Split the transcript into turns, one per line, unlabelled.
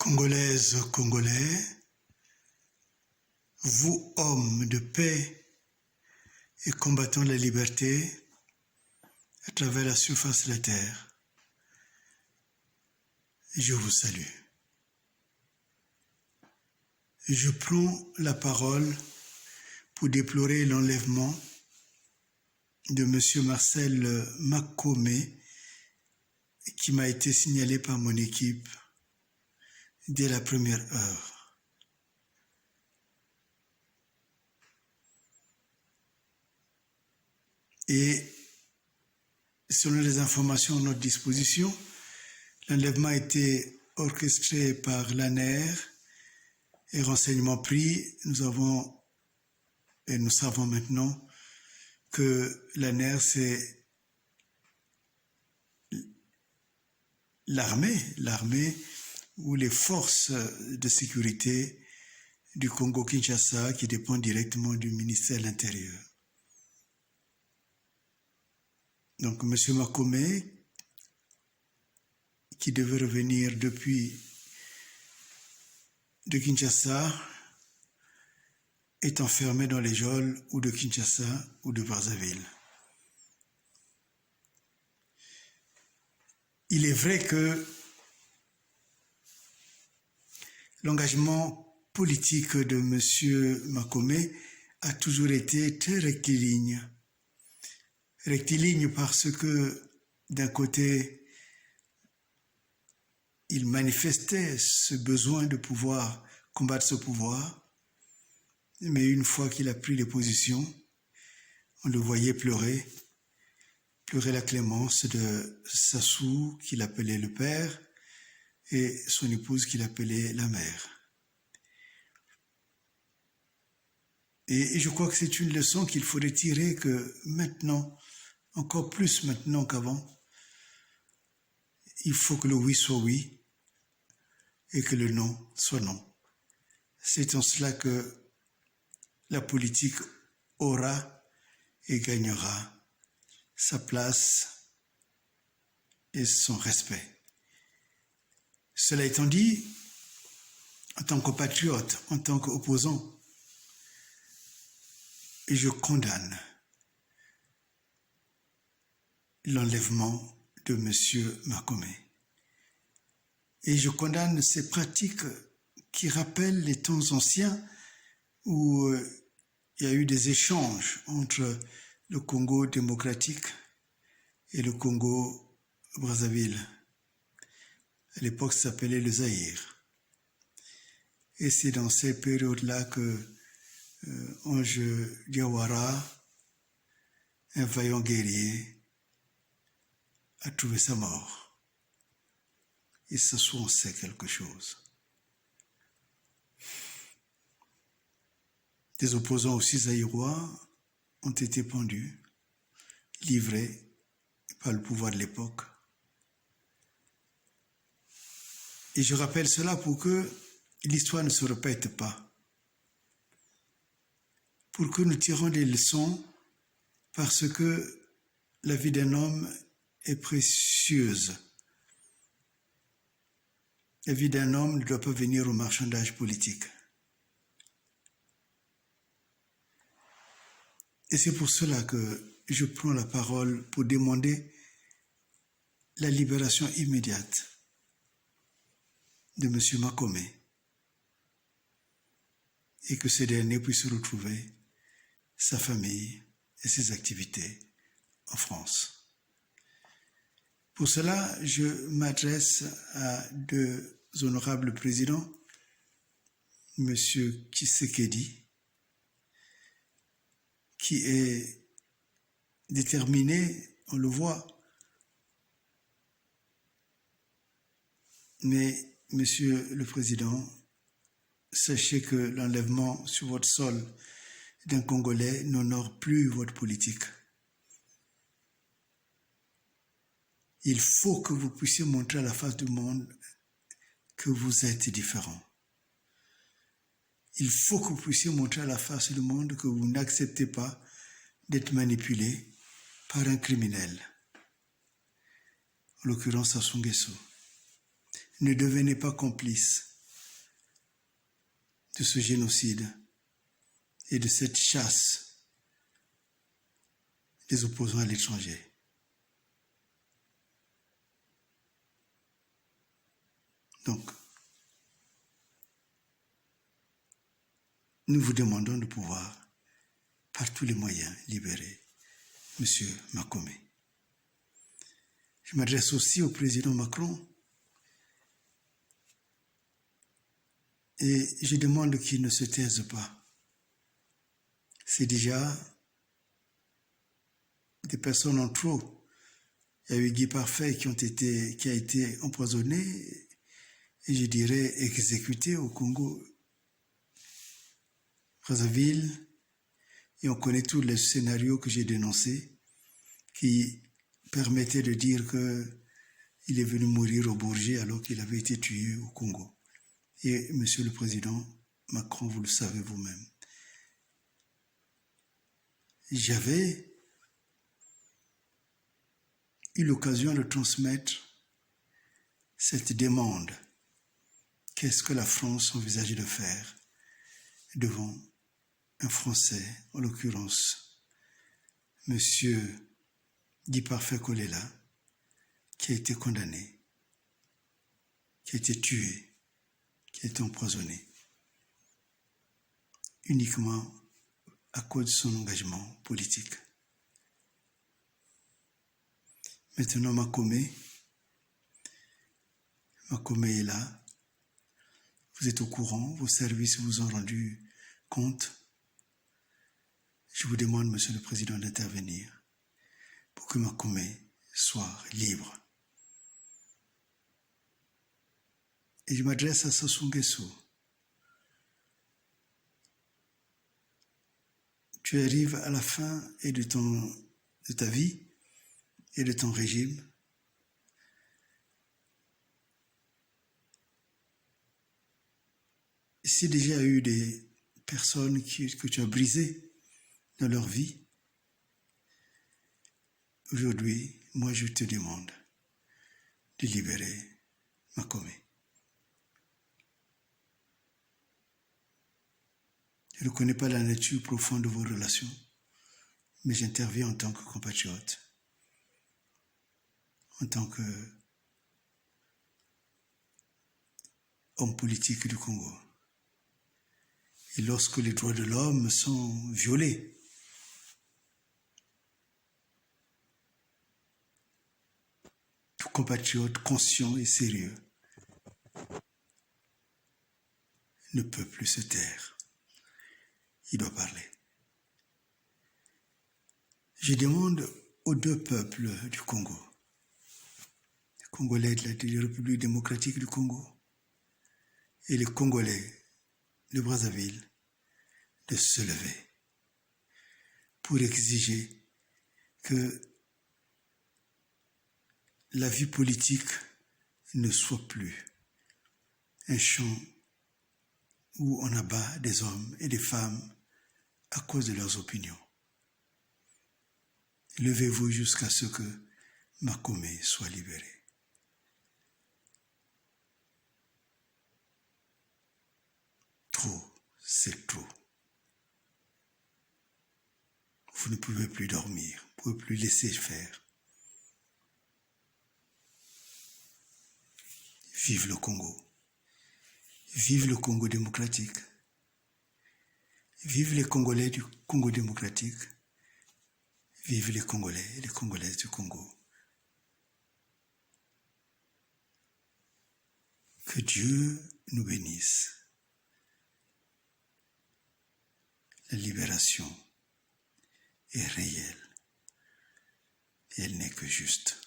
Congolaises, Congolais, vous, hommes de paix et combattants de la liberté à travers la surface de la terre, je vous salue. Je prends la parole pour déplorer l'enlèvement de M. Marcel Makome qui m'a été signalé par mon équipe dès la première heure. Et selon les informations à notre disposition, l'enlèvement a été orchestré par l'ANER et renseignements pris. Nous savons maintenant que l'ANER, c'est l'armée ou les forces de sécurité du Congo-Kinshasa qui dépendent directement du ministère de l'Intérieur. Donc M. Makome, qui devait revenir de Kinshasa, est enfermé dans les geôles ou de Kinshasa ou de Brazzaville. Il est vrai que l'engagement politique de M. Makome a toujours été très rectiligne. Rectiligne parce que, d'un côté, il manifestait ce besoin de pouvoir combattre ce pouvoir, mais une fois qu'il a pris les positions, on le voyait pleurer la clémence de Sassou, qu'il appelait le père, et son épouse qu'il appelait la mère. Et je crois que c'est une leçon qu'il faudrait tirer, que maintenant, encore plus maintenant qu'avant, il faut que le oui soit oui et que le non soit non. C'est en cela que la politique aura et gagnera sa place et son respect. Cela étant dit, en tant que patriote, en tant qu'opposant, je condamne l'enlèvement de M. Makome. Et je condamne ces pratiques qui rappellent les temps anciens où il y a eu des échanges entre le Congo démocratique et le Congo Brazzaville. À l'époque, ça s'appelait le Zaïre. Et c'est dans ces périodes-là que Ange Diawara, un vaillant guerrier, a trouvé sa mort. Et ça, on sait quelque chose. Des opposants aussi zaïrois ont été pendus, livrés par le pouvoir de l'époque. Et je rappelle cela pour que l'histoire ne se répète pas. Pour que nous tirons des leçons, parce que la vie d'un homme est précieuse. La vie d'un homme ne doit pas venir au marchandage politique. Et c'est pour cela que je prends la parole pour demander la libération immédiate de M. Makome et que ce dernier puisse retrouver sa famille et ses activités en France. Pour cela, je m'adresse à deux honorables présidents, M. Tshisekedi, qui est déterminé, on le voit, mais Monsieur le Président, sachez que l'enlèvement sur votre sol d'un Congolais n'honore plus votre politique. Il faut que vous puissiez montrer à la face du monde que vous êtes différent. Il faut que vous puissiez montrer à la face du monde que vous n'acceptez pas d'être manipulé par un criminel, en l'occurrence Sassou Nguesso. Ne devenez pas complice de ce génocide et de cette chasse des opposants à l'étranger. Donc, nous vous demandons de pouvoir, par tous les moyens, libérer M. Makome. Je m'adresse aussi au président Macron et je demande qu'il ne se taise pas. C'est déjà des personnes en trop. Il y a eu Guy Parfait qui a été empoisonné et je dirais exécuté au Congo Brazzaville, et on connaît tous les scénarios que j'ai dénoncés qui permettaient de dire qu'il est venu mourir au Bourget alors qu'il avait été tué au Congo. Et Monsieur le Président Macron, vous le savez vous-même. J'avais eu l'occasion de transmettre cette demande. Qu'est-ce que la France envisage de faire devant un Français, en l'occurrence, Monsieur Guy Parfait Kolela, qui a été condamné, qui a été tué, qui a été empoisonné, uniquement à cause de son engagement politique. Maintenant, Makome est là. Vous êtes au courant, vos services vous ont rendu compte. Je vous demande, Monsieur le Président, d'intervenir pour que Makome soit libre. Et je m'adresse à Sassou Nguesso. Tu arrives à la fin de ta vie et de ton régime. S'il y a déjà eu des personnes que tu as brisées dans leur vie, aujourd'hui, moi je te demande de libérer Makome. Je ne connais pas la nature profonde de vos relations, mais j'interviens en tant que compatriote, en tant qu'homme politique du Congo. Et lorsque les droits de l'homme sont violés, tout compatriote conscient et sérieux ne peut plus se taire. Il doit parler. Je demande aux deux peuples du Congo, les Congolais de la République démocratique du Congo et les Congolais de Brazzaville, de se lever pour exiger que la vie politique ne soit plus un champ où on abat des hommes et des femmes à cause de leurs opinions. Levez-vous jusqu'à ce que Makome soit libéré. Trop, c'est trop. Vous ne pouvez plus dormir, vous ne pouvez plus laisser faire. Vive le Congo. Vive le Congo démocratique. Vive les Congolais du Congo démocratique. Vive les Congolais et les Congolaises du Congo. Que Dieu nous bénisse. La libération est réelle et elle n'est que juste.